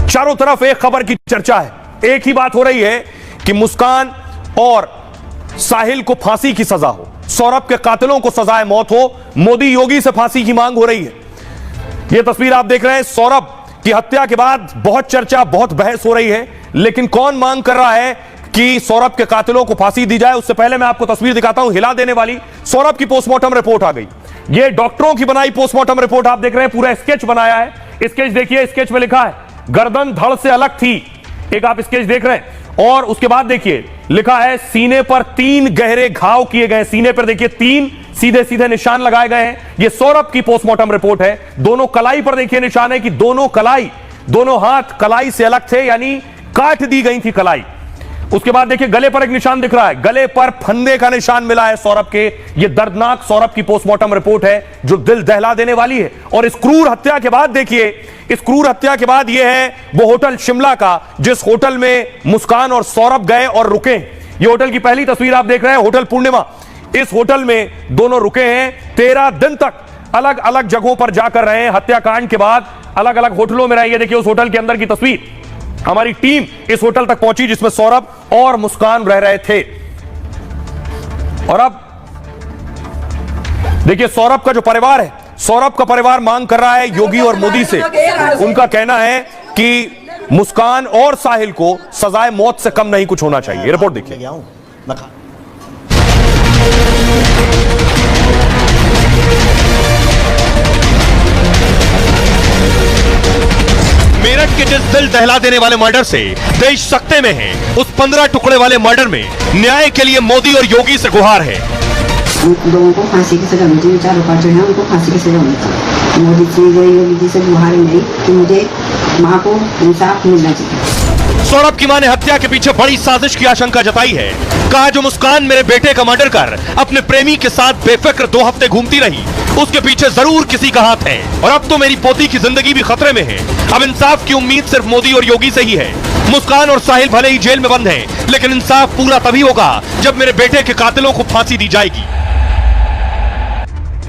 चारों तरफ एक खबर की चर्चा है, एक ही बात हो रही है कि मुस्कान और साहिल को फांसी की सजा हो, सौरभ के कातिलों को सजाए मौत हो, मोदी योगी से फांसी की मांग हो रही है। यह तस्वीर आप देख रहे हैं, सौरभ की हत्या के बाद बहुत चर्चा, बहुत बहस हो रही है, लेकिन कौन मांग कर रहा है कि सौरभ के कातिलों को फांसी दी जाए? उससे पहले मैं आपको तस्वीर दिखाता हूं, हिला देने वाली। सौरभ की पोस्टमार्टम रिपोर्ट आ गई। यह डॉक्टरों की बनाई पोस्टमार्टम रिपोर्ट आप देख रहे हैं, पूरा स्केच बनाया है। स्केच देखिए, स्केच में लिखा है गर्दन धड़ से अलग थी, एक आप स्केच देख रहे हैं, और उसके बाद देखिए लिखा है सीने पर 3 गहरे घाव किए गए। सीने पर देखिए 3 सीधे सीधे निशान लगाए गए हैं। यह सौरभ की पोस्टमार्टम रिपोर्ट है। दोनों कलाई पर देखिए निशान है कि दोनों हाथ कलाई से अलग थे, यानी काट दी गई थी कलाई। उसके बाद देखिए गले पर एक निशान दिख रहा है, गले पर फंदे का निशान मिला है सौरभ के। यह दर्दनाक सौरभ की पोस्टमार्टम रिपोर्ट है जो दिल दहला देने वाली है। और इस क्रूर हत्या के बाद देखिए, इस क्रूर हत्या के बाद यह है वो होटल शिमला का जिस होटल में मुस्कान और सौरभ गए और रुके। यह होटल की पहली तस्वीर आप देख रहे हैं, होटल पूर्णिमा। इस होटल में दोनों रुके हैं, 13 दिन तक अलग अलग जगहों पर जाकर रहे हैं। हत्याकांड के बाद अलग अलग होटलों में रहे। ये देखिए उस होटल के अंदर की तस्वीर। हमारी टीम इस होटल तक पहुंची जिसमें सौरभ और मुस्कान रह रहे थे। और अब देखिए सौरभ का जो परिवार है, सौरभ का परिवार मांग कर रहा है योगी और मोदी से। उनका कहना है कि मुस्कान और साहिल को सजाए मौत से कम नहीं कुछ होना चाहिए। रिपोर्ट देखिए। मेरठ के जिस दिल दहला देने वाले मर्डर से देश सकते में है, उस 15 टुकड़े वाले मर्डर में न्याय के लिए मोदी और योगी से गुहार है। उन लोगों को फांसी की सजा होनी चाहिए, चारों पांच जो है उनको फांसी की सजा होनी चाहिए। मोदी जी, योगी जी से गुहार है मेरी कि मुझे माँ को इंसाफ मिलना चाहिए। सौरभ की मां ने हत्या के पीछे बड़ी साजिश की आशंका जताई है। कहा जो मुस्कान मेरे बेटे का मर्डर कर अपने प्रेमी के साथ बेफिक्र 2 हफ्ते घूमती रही, उसके पीछे जरूर किसी का हाथ है। और अब तो मेरी पोती की जिंदगी भी खतरे में है। अब इंसाफ की उम्मीद सिर्फ मोदी और योगी से ही है। मुस्कान और साहिल भले ही जेल में बंद हैं, लेकिन इंसाफ पूरा तभी होगा जब मेरे बेटे के कातिलों को फांसी दी जाएगी।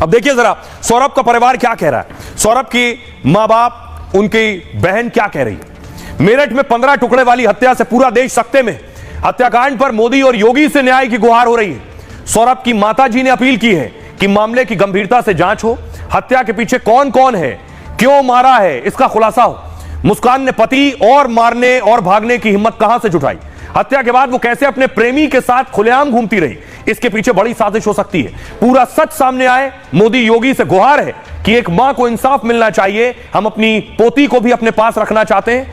अब देखिए जरा सौरभ का परिवार क्या कह रहा है, सौरभ की मां बाप, उनकी बहन क्या कह रही है। मेरठ में 15 टुकड़े वाली हत्या से पूरा देश सकते में। हत्याकांड पर मोदी और योगी से न्याय की गुहार हो रही है। सौरभ की माताजी ने अपील की है कि मामले की गंभीरता से जांच हो, हत्या के पीछे कौन कौन है, क्यों मारा है, इसका खुलासा हो। मुस्कान ने पति और मारने और भागने की हिम्मत कहां से जुटाई? हत्या के बाद वो कैसे अपने प्रेमी के साथ खुलेआम घूमती रही? इसके पीछे बड़ी साजिश हो सकती है। पूरा सच सामने आए। मोदी योगी से गुहार है कि एक मां को इंसाफ मिलना चाहिए। हम अपनी पोती को भी अपने पास रखना चाहते हैं।